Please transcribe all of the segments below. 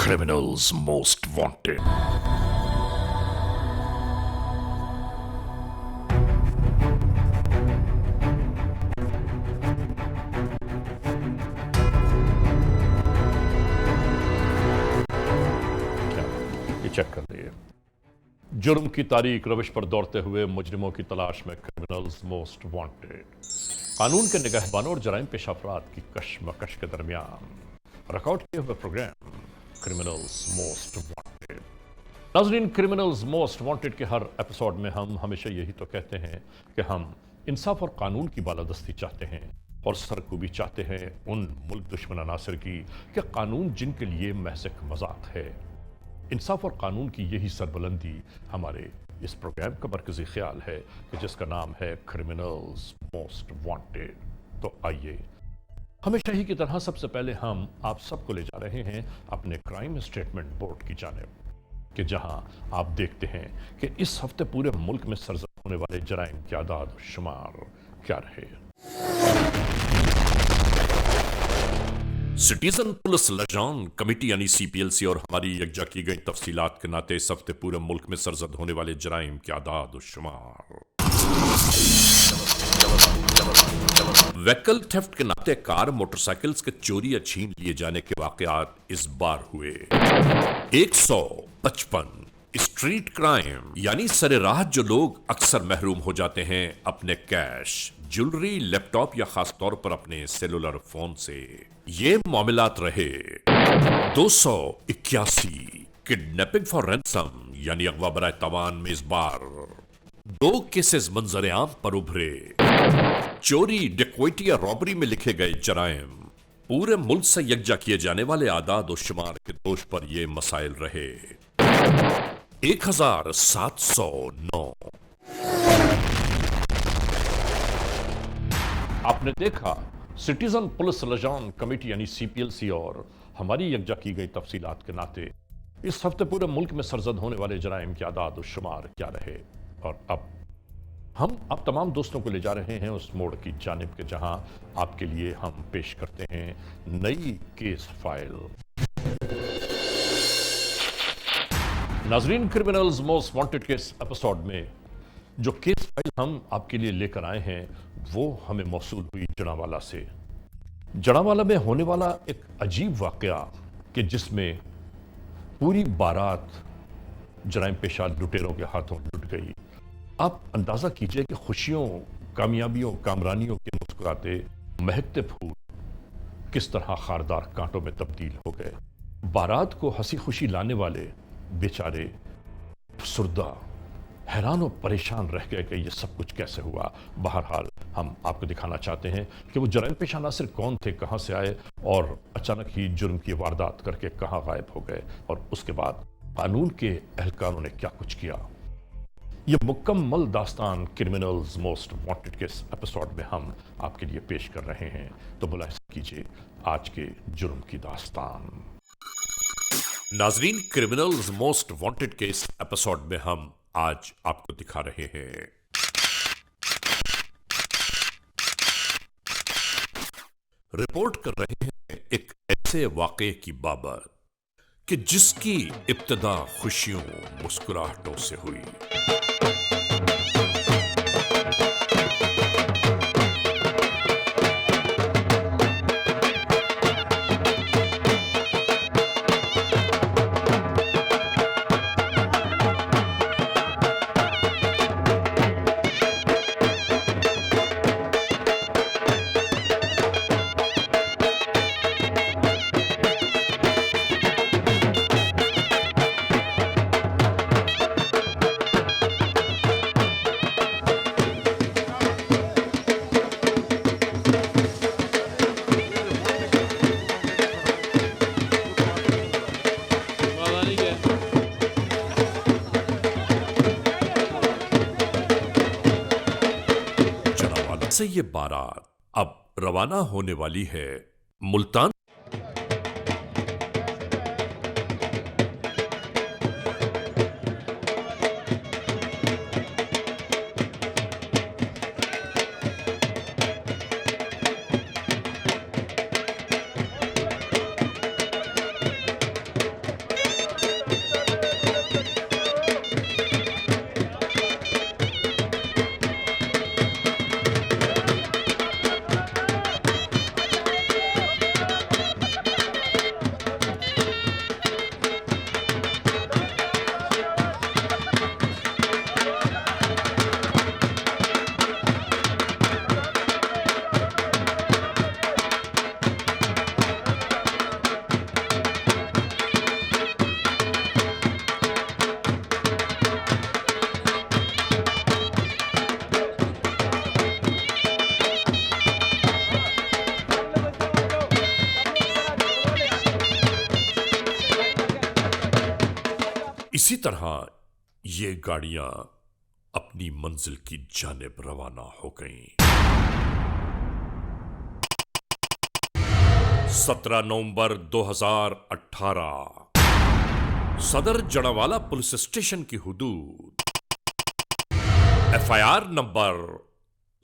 Criminals Most Wanted. ये check कर लिए। जुर्म की तारीख रविश पर दौड़ते हुए मुजरिमों की तलाश में क्रिमिनल्स मोस्ट वांटेड। कानून के निगहबानों और जराइम पेश अफराद की कशमकश के दरमियान रिकॉर्ड किए हुए प्रोग्राम क्रिमिनल्स मोस्ट वांटेड। नाज़रीन, क्रिमिनल्स मोस्ट वांटेड के हर एपिसोड में हम हमेशा यही तो कहते हैं कि हम इंसाफ और कानून की बालादस्ती चाहते हैं और सरकूबी चाहते हैं उन मुल्क दुश्मन अनासर की कि कानून जिनके लिए महज एक मजाक है। इंसाफ और कानून की यही सरबुलंदी हमारे इस प्रोग्राम का मरकजी ख्याल है कि जिसका नाम है क्रिमिनल्स मोस्ट वांटेड। तो आइए, हमेशा ही की तरह सबसे पहले हम आप सबको ले जा रहे हैं अपने क्राइम स्टेटमेंट बोर्ड की जानिब, कि जहां आप देखते हैं कि इस हफ्ते पूरे मुल्क में सरजद होने वाले जराइम के आदाद शुमार क्या रहे। सिटीजन पुलिस लजान कमेटी यानी CPLC और हमारी यकजा की गई तफसीलात के नाते इस हफ्ते पूरे मुल्क में सरजद होने वाले जराइम के आदाद शुमार। व्हीकल थेफ्ट के नाते कार मोटरसाइकिल्स के चोरी या छीन लिए जाने के वाकयात इस बार हुए 155। स्ट्रीट क्राइम यानी सरेराह जो लोग अक्सर महरूम हो जाते हैं अपने कैश, ज्वेलरी, लैपटॉप या खास तौर पर अपने सेलुलर फोन से, ये मामलात रहे 281। किडनैपिंग फॉर रैंसम यानी अगवा बराए तवान में इस बार 2 केसेस मंजर आम पर उभरे। चोरी, डकैती या रॉबरी में लिखे गए जराइम पूरे मुल्क से यकजा किए जाने वाले आदाद और शुमार के दोष पर ये मसाइल रहे 1709। आपने देखा, सिटीजन पुलिस लजान कमेटी यानी CPLC और हमारी यकजा की गई तफसीलात के नाते इस हफ्ते पूरे मुल्क में सरजद होने वाले जराइम के आदाद और शुमार क्या रहे। और अब हम आप तमाम दोस्तों को ले जा रहे हैं उस मोड़ की जानिब के जहां आपके लिए हम पेश करते हैं नई केस फाइल। नाजरीन, क्रिमिनल्स मोस्ट वांटेड के इस एपिसोड में जो केस फाइल हम आपके लिए लेकर आए हैं वो हमें मौसूल हुई जड़ावाला से। जड़ावाला में होने वाला एक अजीब वाकया कि जिसमें पूरी बारात जराइम पेशा लुटेरों के हाथों लुट गई। आप अंदाजा कीजिए कि खुशियों, कामयाबियों, कामरानियों के मुस्कुराते महकते फूल किस तरह खारदार कांटों में तब्दील हो गए। बारात को हंसी खुशी लाने वाले बेचारे सुरदा हैरान और परेशान रह गए कि ये सब कुछ कैसे हुआ। बहरहाल हम आपको दिखाना चाहते हैं कि वो जराइम पेशा नासिर कौन थे, कहां से आए और अचानक ही जुर्म की वारदात करके कहां गायब हो गए, और उसके बाद कानून के एहलकारों ने क्या कुछ किया। ये मुकम्मल दास्तान क्रिमिनल्स मोस्ट वांटेड के इस एपिसोड में हम आपके लिए पेश कर रहे हैं। तो मुलाहिजा कीजिए आज के जुर्म की दास्तान। नाजरीन, क्रिमिनल्स मोस्ट वांटेड के इस एपिसोड में हम आज आपको दिखा रहे हैं रिपोर्ट कर रहे हैं एक ऐसे वाकये की बाबत कि जिसकी इब्तिदा खुशियों, मुस्कुराहटों से हुई। से ये बारात अब रवाना होने वाली है मुल्तान। इसी तरह ये गाड़ियां अपनी मंजिल की जानिब रवाना हो गईं। 17 नवंबर 2018 सदर जड़ावाला पुलिस स्टेशन की हुदूद FIR नंबर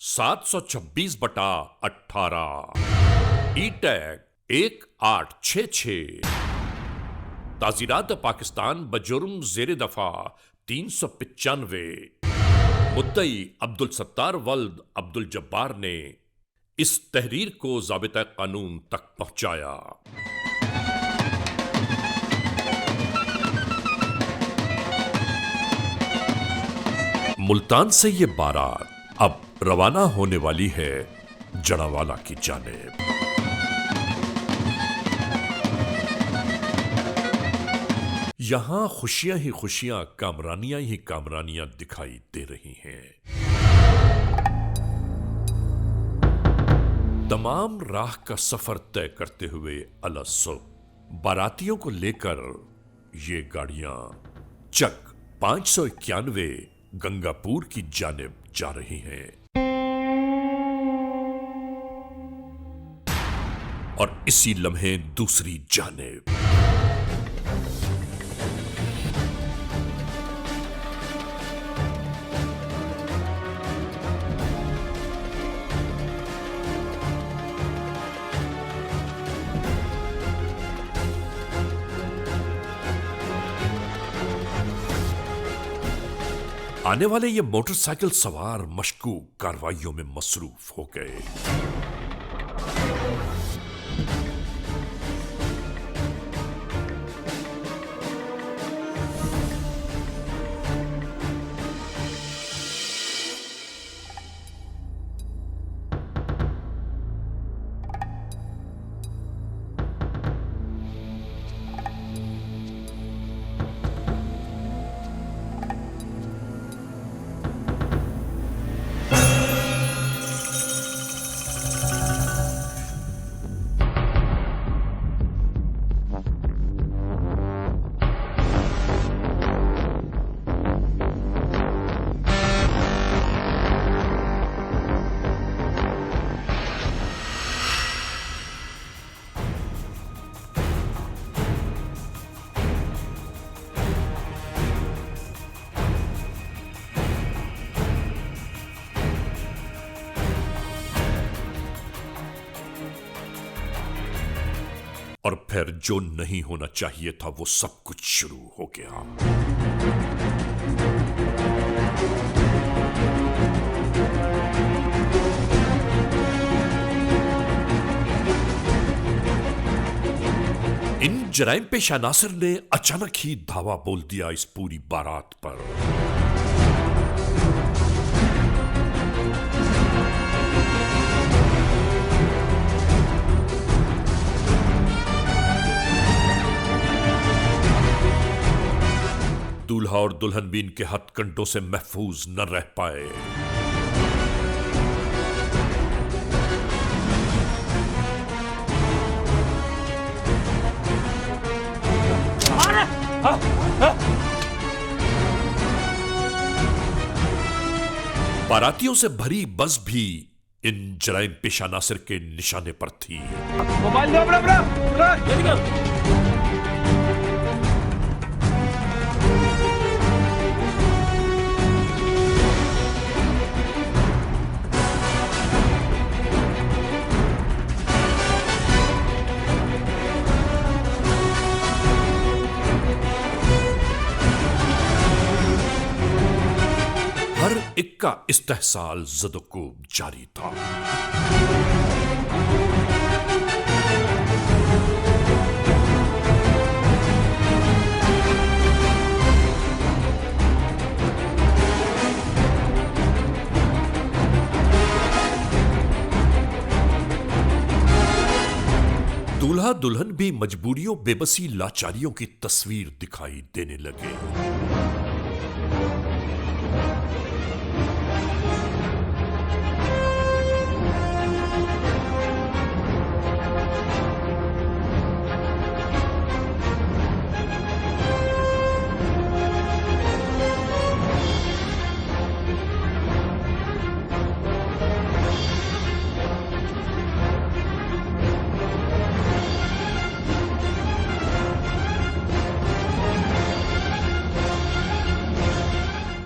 726/18 E-टैग 1866 ताजीरात पाकिस्तान बजुर्म जेर दफा 395 मुद्दई अब्दुल सत्तार वल्द अब्दुल जब्बार ने इस तहरीर को ज़ाबिता कानून तक पहुंचाया। मुल्तान से ये बारात अब रवाना होने वाली है जड़ावाला की जानिब। यहां खुशियां ही खुशियां, कामरानियां ही कामरानियां दिखाई दे रही हैं। तमाम राह का सफर तय करते हुए अलसुब बारातियों को लेकर ये गाड़ियां चक 591 गंगापुर की जानिब जा रही हैं और इसी लम्हे दूसरी जानिब आने वाले ये मोटरसाइकिल सवार मशकूक कार्रवाइयों में मसरूफ हो गए। और फिर जो नहीं होना चाहिए था वो सब कुछ शुरू हो गया। इन जराइम पेशा नासिर ने अचानक ही धावा बोल दिया इस पूरी बारात पर। दूल्हा और दुल्हन भी इनके हथकंडों से महफूज न रह पाए। बारातियों से भरी बस भी इन जराइम पेशा नासिर के निशाने पर थी। मोबाइल दो अपना हर एक का इस्तेहसाल ज़दोकूब जारी था। दूल्हा दुल्हन भी मजबूरियों, बेबसी, लाचारियों की तस्वीर दिखाई देने लगे।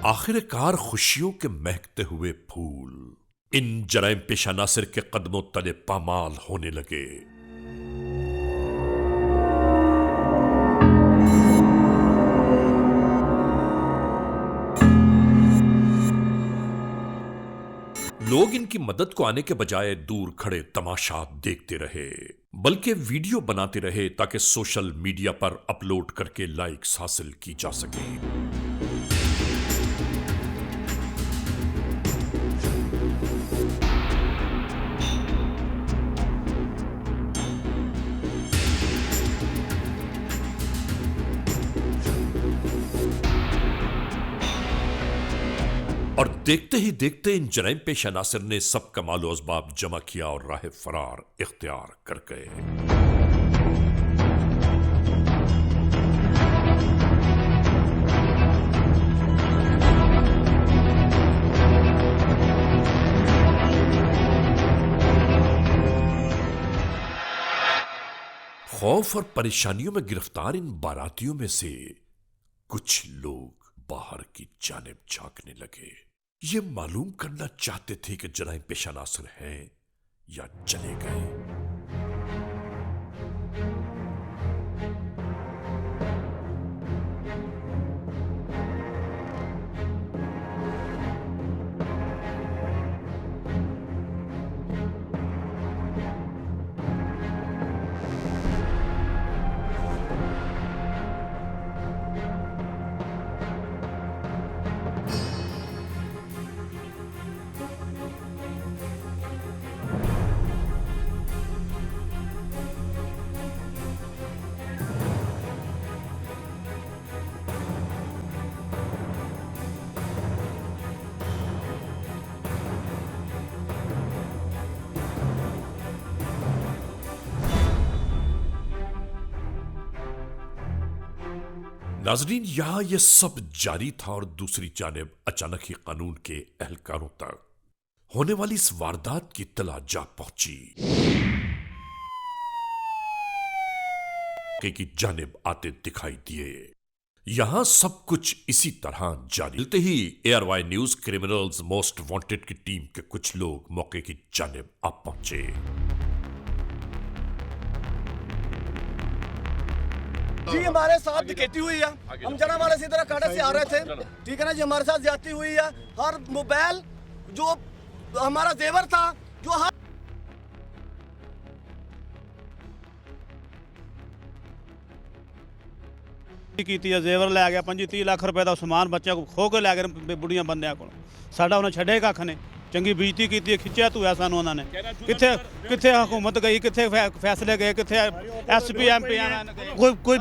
आखिरकार खुशियों के महकते हुए फूल इन जराइम पेशा नासिर के कदमों तले पामाल होने लगे। लोग इनकी मदद को आने के बजाय दूर खड़े तमाशा देखते रहे, बल्कि वीडियो बनाते रहे ताकि सोशल मीडिया पर अपलोड करके लाइक्स हासिल की जा सके। और देखते ही देखते इन जराइम पेशा नासिर ने सब कमाल असबाब जमा किया और राह फरार इख्तियार कर गए। खौफ और परेशानियों में गिरफ्तार इन बारातियों में से कुछ लोग बाहर की जानिब झांकने लगे। ये मालूम करना चाहते थे कि जराइम पेशा नासिर हैं या चले गए। नाजरीन, यहां यह सब जारी था और दूसरी जानिब अचानक ही कानून के एहलकारों तक होने वाली इस वारदात की इत्तला जा पहुंची की जानिब आते दिखाई दिए। यहां सब कुछ इसी तरह जारी मिलते ही ARY news criminals most wanted की टीम के कुछ लोग मौके की जानिब आ पहुंचे। जी हमारे साथ डकैती हुई है। हम जनावाले से इधर कांडे से आ रहे थे, ठीक है ना जी। हमारे साथ ज्यादती हुई है। हर मोबाइल जो हमारा जेवर था जो हर ਕੀਤੀ ਹੈ जेवर लै गया 25-30 ਲੱਖ रुपए ਦਾ ਸਮਾਨ ਬੱਚਿਆਂ ਕੋ ਖੋ ਕੇ ਲੈ ਗਏ ਬੁੜੀਆਂ ਬੰਦਿਆਂ ਕੋਲ। ਸਾਡਾ ਉਹਨੇ ਛੱਡੇ ਕੱਖ ਨੇ, ਚੰਗੀ ਬੇਇੱਜ਼ਤੀ ਕੀਤੀ, ਖਿੱਚਿਆ ਧੂਆ ਸਾਨੂੰ ਉਹਨਾਂ ਨੇ। ਕਿੱਥੇ ਕਿੱਥੇ ਹਕੂਮਤ गई, कितने फैसले गए, कितने SP MP कोई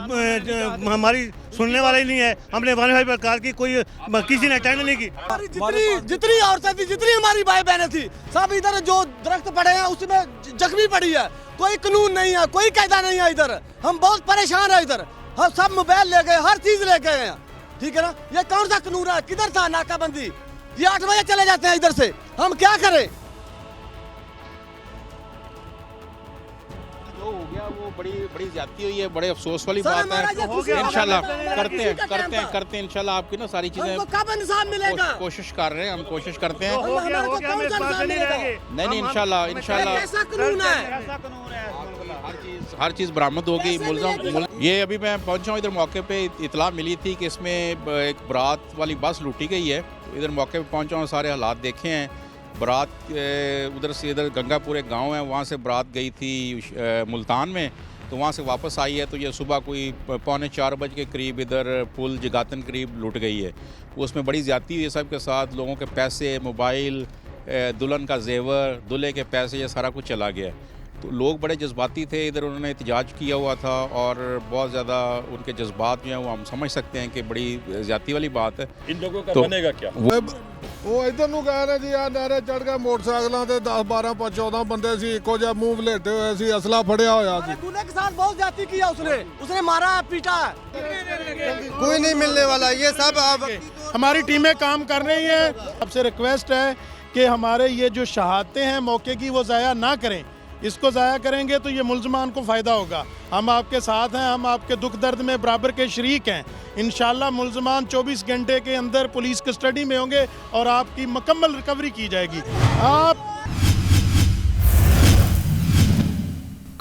हमारी सुनने वाला ही नहीं है। हमने वन फाइव प्रकार की कोई किसी ने अटेंड नहीं की। जितनी औरतें थी, जितनी हमारी भाई बहनें थी, सब इधर जो दरख्त पड़े हैं उसमें जख्मी पड़ी है। कोई कानून नहीं है, कोई कायदा नहीं है। इधर हम बहुत परेशान है। इधर हम सब मोबाइल ले गए, हर चीज ले गए हैं, ठीक है ना। ये कौन सा कानून है? किधर था नाकाबंदी? ये 8 बजे चले जाते हैं इधर से, हम क्या करें? जो हो गया वो बड़ी ज्यादती हुई है, बड़े अफसोस वाली बात है। इंशाल्लाह करते हैं इंशाल्लाह आपकी ना सारी चीजें कब इंसाफ मिलेगा? कोशिश कर रहे हैं, हम कोशिश करते हैं। नहीं इंशाल्लाह कैसा कानून है? हर चीज़ बरामद होगी। मुलज़म ये अभी मैं पहुंचा हूँ इधर, मौके पे इतला मिली थी कि इसमें एक बारात वाली बस लूटी गई है। तो इधर मौके पे पहुंचा हूँ, सारे हालात देखे हैं। बारात उधर से इधर गंगापुर एक गांव है, वहाँ से बारात गई थी मुल्तान में, तो वहाँ से वापस आई है। तो ये सुबह कोई 3:45 बजे के करीब इधर पुल जगातन करीब लूट गई है। उसमें बड़ी ज़्यादती हुई है सब के साथ। लोगों के पैसे, मोबाइल, दुल्हन का जेवर, दूल्हे के पैसे, ये सारा कुछ चला गया। तो लोग बड़े जज्बाती थे इधर, उन्होंने एहतजाज किया हुआ था और बहुत ज़्यादा उनके जज्बात जो हैं वो हम समझ सकते हैं कि बड़ी ज़्यादती वाली बात है। इन लोगों का तो बनेगा क्या? ਉਹ ਇਧਰ ਨੂੰ ਗਏ ਨੇ ਜੀ। ਆ ਨਹਿਰੇ ਚੜ ਕੇ ਮੋਟਰਸਾਈਕਲਾਂ ਤੇ 10-12 14 ਬੰਦੇ ਸੀ, ਇੱਕੋ ਜਿਹਾ ਮੂੰਹ ਵਲੇਟੇ ਹੋਏ ਸੀ, ਅਸਲਾ ਫੜਿਆ ਹੋਇਆ ਸੀ। दूल्हे के साथ बहुत ज्यादती किया उसने मारा पीटा। कोई नहीं मिलने वाला। ये सब हमारी टीमें काम कर रही हैं। आपसे रिक्वेस्ट है कि हमारे ये जो शहादतें हैं मौके की वो ज़ाया ना करें। इसको ज़ाया करेंगे तो ये मुल्ज़मान को फ़ायदा होगा। हम आपके साथ हैं, हम आपके दुख दर्द में बराबर के शरीक हैं। इंशाल्लाह मुल्ज़मान 24 घंटे के अंदर पुलिस कस्टडी में होंगे और आपकी मुकम्मल रिकवरी की जाएगी। आप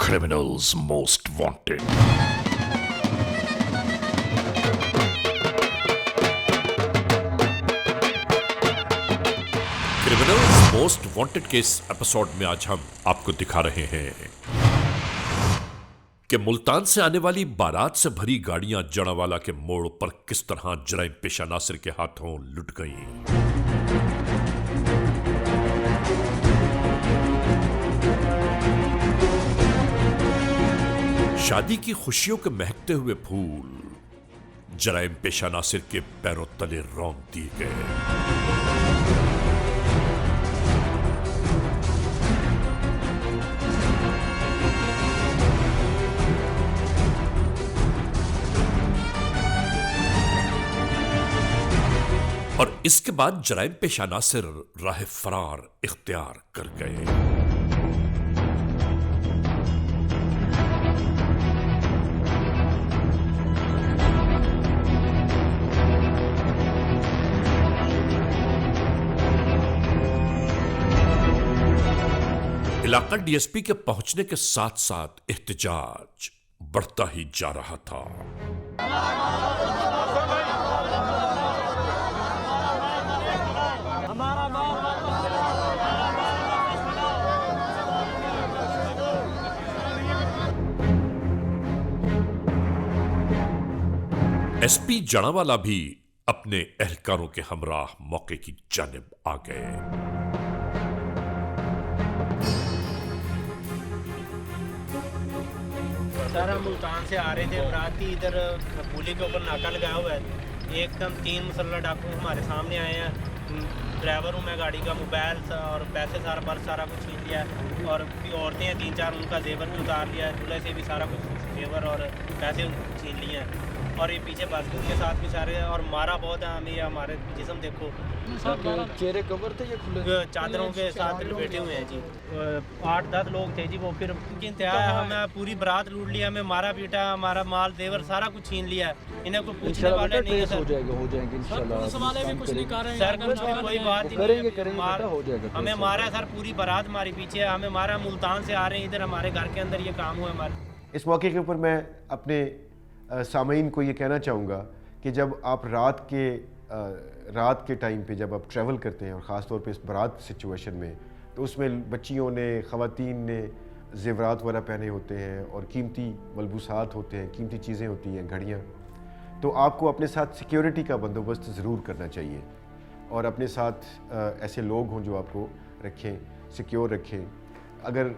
Criminals Most Wanted. Criminals most wanted के इस एपिसोड में आज हम आपको दिखा रहे हैं कि मुल्तान से आने वाली बारात से भरी गाड़ियां जड़ावाला के मोड़ पर किस तरह जराइम पेशा नासिर के हाथों लुट गईं। शादी की खुशियों के महकते हुए फूल जराइम पेशा नासिर के पैरों तले रौंद दिए गए। और इसके बाद जराइम पेशा नासिर राह फरार इख्तियार कर गए। इलाका डीएसपी के पहुंचने के साथ साथ एहतजाज बढ़ता ही जा रहा था। एसपी जड़ावाला भी अपने एहलकारों के हमराह मौके की जानिब आ गए। सर हम मुल्तान से आ रहे थे, बराती इधर पुली के ऊपर नाका लगाया हुआ है। एकदम 3 मुसल्लह डाकू हमारे सामने आए हैं। ड्राइवर हूँ मैं, गाड़ी का मोबाइल और पैसे सारा पर्स सारा कुछ छीन लिया है। और भी औरतें हैं 3-4, उनका जेवर भी उतार लिया है। दूल्हे से भी सारा कुछ जेवर और पैसे छीन लिए हैं। और ये पीछे बास्केट के साथ भी सारे, और मारा बहुत है हमें। हमारे जिस्म देखो, चेहरे कवर थे, ये खुले चादरों के साथ बैठे हुए हैं जी। 8-10 लोग थे जी। वो फिर इंतहा है, हमें पूरी बारात लूट लिया, हमें मारा पीटा, हमारा माल जेवर सारा कुछ छीन लिया। इन्हें कोई पूछने वाले नहीं है सर। हो जाएंगे इंशाल्लाह। पुलिस वाले भी कुछ नहीं कर रहे हैं सर, कुछ भी कोई बात ही करेंगे हो जाएगा। हमें मारा है सर, पूरी बारात हमारी पीछे है। हमें मारा, मुल्तान से आ रहे हैं इधर, हमारे घर के अंदर ये काम हुआ हमारे। इस मौके के ऊपर मैं अपने सामीन को ये कहना चाहूँगा कि जब आप रात के टाइम पे जब आप ट्रैवल करते हैं और ख़ास तौर पे इस बारात सिचुएशन में, तो उसमें बच्चियों ने, ख़वातीन ने ज़ेवरात वगैरह पहने होते हैं और कीमती मलबूसात होते हैं, कीमती चीज़ें होती हैं, घड़ियाँ। तो आपको अपने साथ सिक्योरिटी का बंदोबस्त ज़रूर करना चाहिए और अपने साथ ऐसे लोग हों जो आपको रखें, सिक्योर रखें। अगर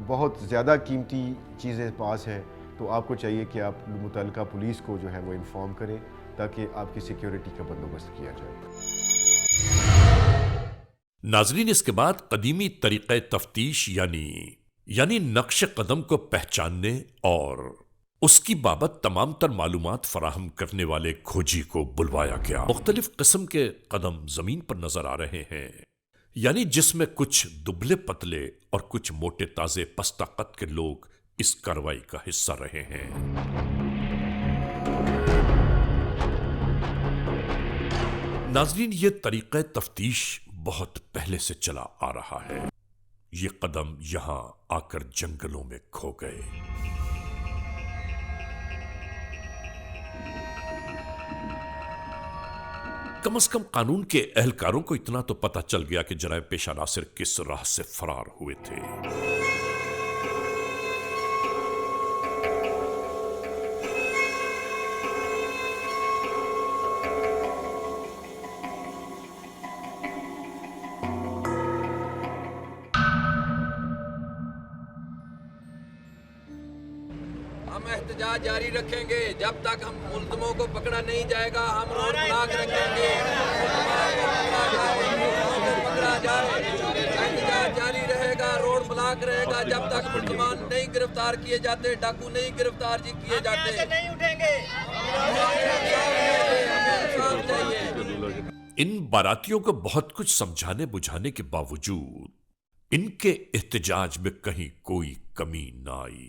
बहुत ज़्यादा कीमती चीज़ें पास हैं तो आपको चाहिए कि आप मुतल्लिका पुलिस को जो है वो इन्फॉर्म करें ताकि आपकी सिक्योरिटी का बंदोबस्त किया जाए। नाजरीन, इसके बाद कदीमी तरीक़े तफ्तीश यानी नक्श कदम को पहचानने और उसकी बाबत तमाम तर मालूमात फराहम करने वाले खोजी को बुलवाया गया। मुख्तलिफ किस्म के कदम जमीन पर नजर आ रहे हैं, यानी जिसमें कुछ दुबले पतले और कुछ मोटे ताजे पस्ताकत के लोग इस कार्रवाई का हिस्सा रहे हैं। नाजरीन, ये तरीक़े तफ्तीश बहुत पहले से चला आ रहा है। ये कदम यहां आकर जंगलों में खो गए। कम से कम कानून के एहलकारों को इतना तो पता चल गया कि जराइम पेशा नासिर किस राह से फरार हुए थे। हम एहतजाज जारी रखेंगे जब तक हम मुल्ज़िमों को पकड़ा नहीं जाएगा। हम रोड ब्लॉक रखेंगे, पकड़ा जाए, एहतजाज जारी रहेगा, रोड ब्लॉक रहेगा जब तक मुल्ज़िमान नहीं गिरफ्तार किए जाते, डाकू नहीं गिरफ्तार किए जाते। नहीं उठेंगे। इन बारातियों को बहुत कुछ समझाने बुझाने के बावजूद इनके एहतजाज में कहीं कोई कमी ना आई।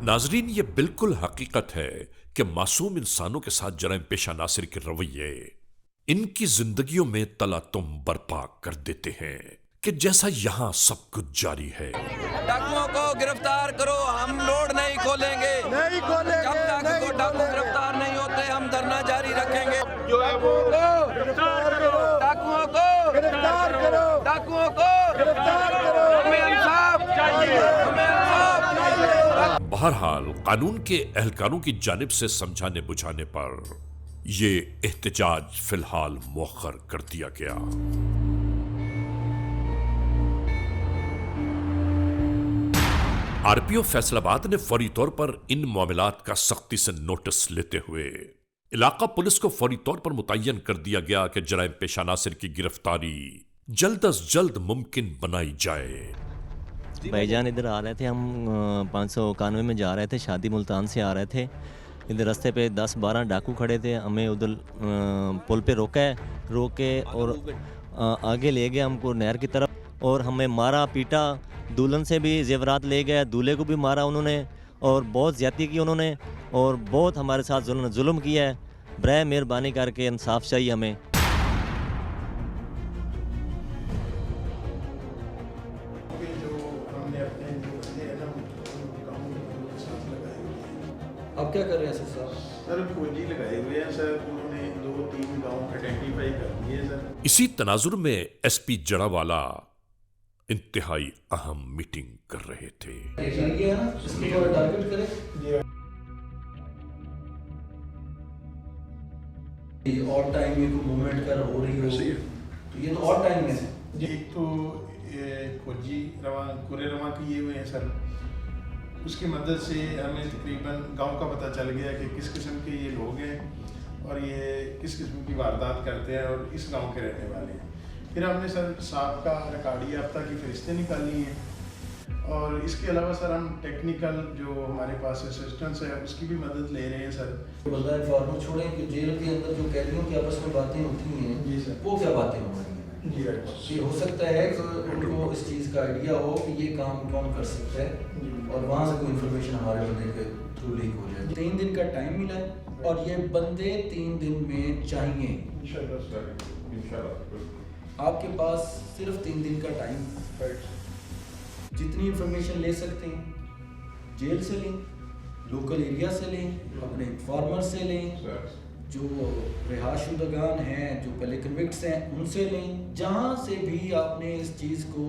नाजरीन, ये बिल्कुल हकीकत है कि मासूम इंसानों के साथ जराइम पेशा नासिर के रवैये इनकी जिंदगियों में तला तुम बर्पा कर देते हैं कि जैसा यहां सब कुछ जारी है। डाकुओं को गिरफ्तार करो, हम रोड नहीं खोलेंगे, जब तक वो डाकू गिरफ्तार नहीं होते हम धरना जारी रखेंगे। जो है वो डाकुओं को गिरफ्तार करो, डाकुओं को गिरफ्तार करो, हमें इंसाफ चाहिए, हमें इंसाफ चाहिए। बहरहाल कानून के एहलकारों की जानिब से समझाने बुझाने पर यह एहतजाज फिलहाल मौखर कर दिया गया। आरपीओ फैसलाबाद ने फौरी तौर पर इन मामलात का सख्ती से नोटिस लेते हुए इलाका पुलिस को फौरी तौर पर मुतय्यन कर दिया गया कि जराइम पेशा नासिर की गिरफ्तारी जल्द अज जल्द मुमकिन बनाई जाए। भाईजान इधर आ रहे थे, हम 591 में जा रहे थे, शादी मुल्तान से आ रहे थे। इधर रास्ते पे 10-12 डाकू खड़े थे, हमें उधर पुल पे रोक के और आगे ले गए हमको नहर की तरफ और हमें मारा पीटा। दुल्हन से भी जेवरात ले गए, दूल्हे को भी मारा उन्होंने और बहुत ज़्यादती की उन्होंने और बहुत हमारे साथ जुल्म किया है। बराए मेहरबानी करके इंसाफ चाहिए हमें। अब क्या कर रहे हैं सर? सर फौजी लगाए हुए हैं सर, उन्होंने 2-3 गाँव आइडेंटिफाई कर दिए सर। इसी तनाजुर में एसपी जड़ावाला इंतहाई अहम मीटिंग कर रहे थे। टारगेट करें और टाइम में कोई मूवमेंट कर हो रही हो तो ये तो और टाइम में जी। एक तो फौजी कुरे रवा किए हुए हैं सर, उसकी मदद से हमें तकरीबन गांव का पता चल गया कि किस किस्म के ये लोग हैं और ये किस किस्म की वारदात करते हैं और इस गांव के रहने वाले हैं। फिर हमने सर साहब का रिकॉर्डी याफ्ता की फरिश्ते निकाली हैं और इसके अलावा सर हम टेक्निकल जो हमारे पास असिस्टेंट्स है उसकी भी मदद ले रहे हैं सर। बंदा इन्फॉर्मर छोड़ें कि जेल के अंदर जो कैदियों की आपस में बातें होती हैं जी सर, वो क्या बातें हो रही हैं? जी ये हो सकता है कि उनको इस चीज़ का आइडिया हो कि ये काम कौन कर सकता है और वहाँ से कोई इन्फॉर्मेशन हमारे बंदे के थ्रू लीक हो जाए। 3 दिन का टाइम मिला है और ये बंदे 3 दिन में चाहिए। इंशाल्लाह सर, इंशाल्लाह आपके पास सिर्फ 3 दिन का टाइम, जितनी इन्फॉर्मेशन ले सकते हैं जेल से लें, लोकल एरिया से लें, अपने इन्फॉर्मर से लें, जो रिहाशुदगान हैं, जो पहले कन्विक्ट्स हैं उनसे लें, जहाँ से भी आपने इस चीज़ को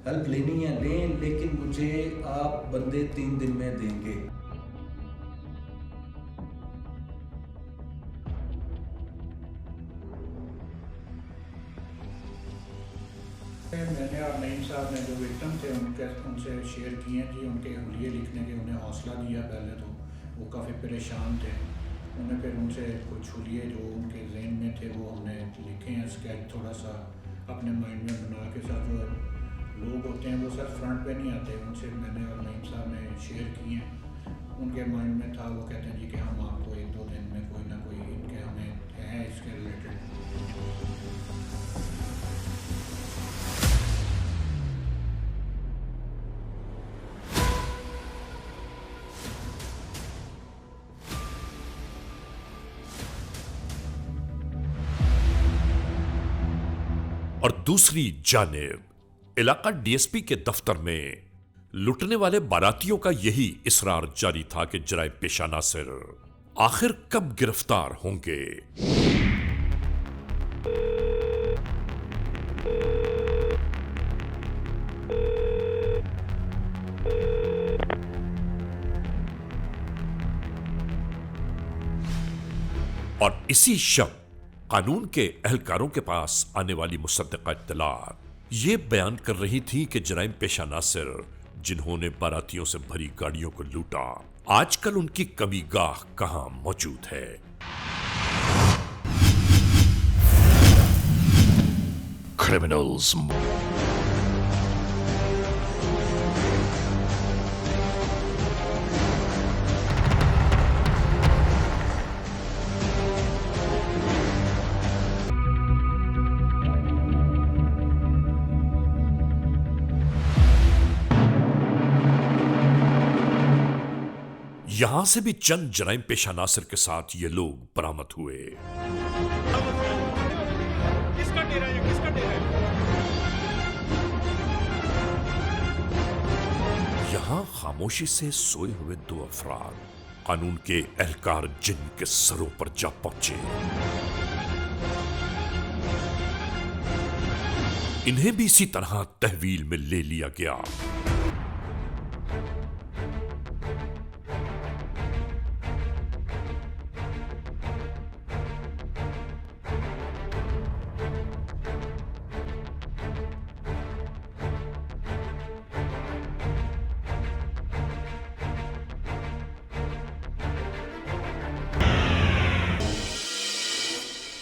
हेल्प लेनी है लें, लेकिन मुझे आप बंदे 3 दिन में देंगे। मैंने और नईम साहब ने जो विक्टिम थे उनसे शेयर किए जी, उनके हुलिये लिखने के उन्हें हौसला दिया। पहले तो वो काफ़ी परेशान थे, उन्हें फिर उनसे कुछ हुलिये जो उनके जहन में थे वो हमने लिखे हैं स्केच थोड़ा सा अपने माइंड में बना के। सर जो लोग होते हैं वो सर फ्रंट पे नहीं आते, उनसे मैंने और नईम साहब ने शेयर किए हैं। उनके माइंड में था, वो कहते हैं जी कि हम आपको 1-2 दिन में कोई ना कोई इनके हमें है इसके रिलेटेड। और दूसरी जानिब इलाका डीएसपी के दफ्तर में लुटने वाले बारातियों का यही इसरार जारी था कि जराइम पेशा नासिर आखिर कब गिरफ्तार होंगे। और इसी शब कानून के एहलकारों के पास आने वाली मुसद्दका इत्तलात ये बयान कर रही थी कि जराइम पेशा नासिर जिन्होंने बारातियों से भरी गाड़ियों को लूटा, आजकल उनकी कमी गाह कहां मौजूद है। क्रिमिनल्स यहां से भी चंद जराइम पेशा नासिर के साथ ये लोग बरामद हुए। किसका डेरा है? किसका डेरा है? यहां खामोशी से सोए हुए दो अफराद कानून के एहलकार जिन के सरों पर जा पहुंचे। इन्हें भी इसी तरह तहवील में ले लिया गया।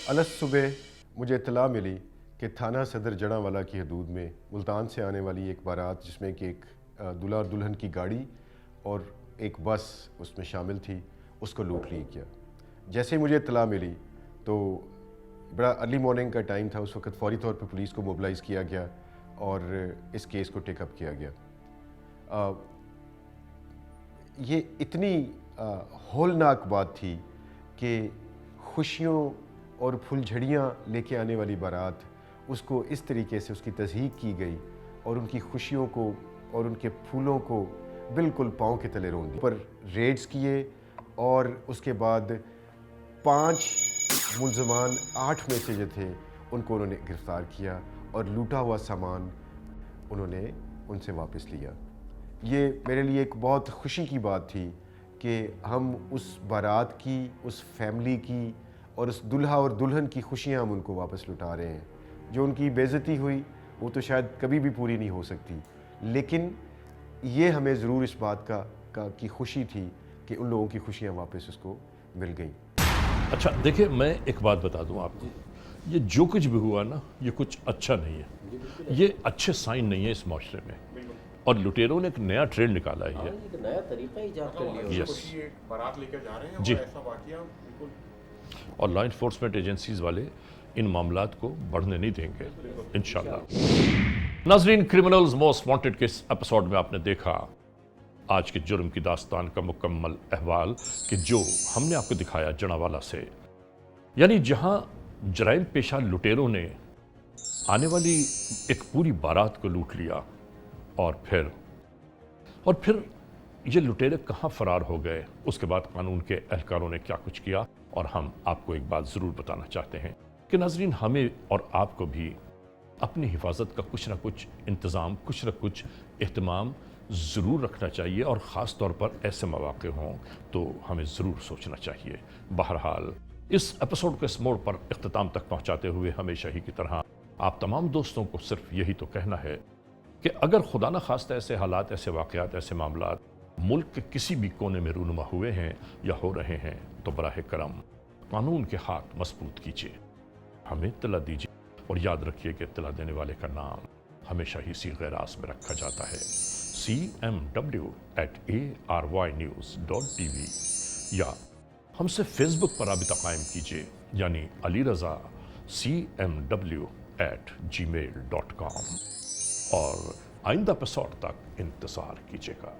अलस सुबह मुझे इत्तला मिली कि थाना सदर जड़ांवाला की हदूद में मुल्तान से आने वाली एक बारात, जिसमें कि एक दूल्हा और दुल्हन की गाड़ी और एक बस उसमें शामिल थी, उसको लूट लिया गया। जैसे ही मुझे इत्तला मिली तो बड़ा अर्ली मॉर्निंग का टाइम था, उस वक्त फौरी तौर पर पुलिस को मोबिलाइज़ किया गया और इस केस को टेकअप किया गया। ये इतनी हौलनाक बात थी कि खुशियों और फुलझड़ियाँ लेके आने वाली बारात, उसको इस तरीके से उसकी तज़हीक की गई और उनकी खुशियों को और उनके फूलों को बिल्कुल पाँव के तले रोन दी। पर रेड्स किए और उसके बाद 5 मुल्ज़मान 8 में से जो थे उनको उन्होंने गिरफ़्तार किया और लूटा हुआ सामान उन्होंने उनसे वापस लिया। ये मेरे लिए एक बहुत खुशी की बात थी कि हम उस बारात की, उस फैमिली की और उस दुल्हा और दुल्हन की खुशियाँ हम उनको वापस लुटा रहे हैं। जो उनकी बेइज्जती हुई वो तो शायद कभी भी पूरी नहीं हो सकती, लेकिन ये हमें ज़रूर इस बात की खुशी थी कि उन लोगों की खुशियाँ वापस उसको मिल गई। अच्छा देखिए, मैं एक बात बता दूं आपको, ये जो कुछ भी हुआ ना, ये कुछ अच्छा नहीं है, ये अच्छे साइन नहीं है इस माशरे में। और लुटेरों ने एक नया ट्रेंड निकाला है, एक नया तरीका इजाद कर लिया। यस, बारात लेकर जा रहे हैं जी। और ऐसा वाकया बिल्कुल। और लॉ इन्फोर्समेंट एजेंसीज वाले इन मामलात को बढ़ने नहीं देंगे इंशाल्लाह। नाजरीन, क्रिमिनल्स मोस्ट वांटेड के इस एपिसोड में आपने देखा आज के जुर्म की दास्तान का मुकम्मल अहवाल कि जो हमने आपको दिखाया जड़ांवाला से, यानी जहां जराइम पेशा लुटेरों ने आने वाली एक पूरी बारात को लूट लिया और फिर ये लुटेरे कहाँ फरार हो गए, उसके बाद कानून के एहलकारों ने क्या कुछ किया। और हम आपको एक बात ज़रूर बताना चाहते हैं कि नाजरीन, हमें और आपको भी अपनी हिफाजत का कुछ ना कुछ इंतज़ाम, कुछ ना कुछ एहतमाम ज़रूर रखना चाहिए और ख़ास तौर पर ऐसे मौक़े हों तो हमें ज़रूर सोचना चाहिए। बहरहाल, इस एपिसोड को इस मोड़ पर इख्तिताम तक पहुँचाते हुए हमेशा ही की तरह आप तमाम दोस्तों को सिर्फ यही तो कहना है कि अगर खुदा न खास्ता ऐसे हालात, ऐसे वाक़यात, ऐसे मामलात मुल्क के किसी भी कोने में रूनुमा हुए हैं या हो रहे हैं तो बराह करम कानून के हाथ मजबूत कीजिए, हमें इत्तला दीजिए और याद रखिए कि इत्तला देने वाले का नाम हमेशा ही सीग़े रास में रखा जाता है, cmw@arYnews.tv, या हमसे फेसबुक पर राबिता कायम कीजिए, यानी अली रज़ा cmw@gmail.com। और आइंदा एपिसोड तक इंतज़ार कीजिएगा।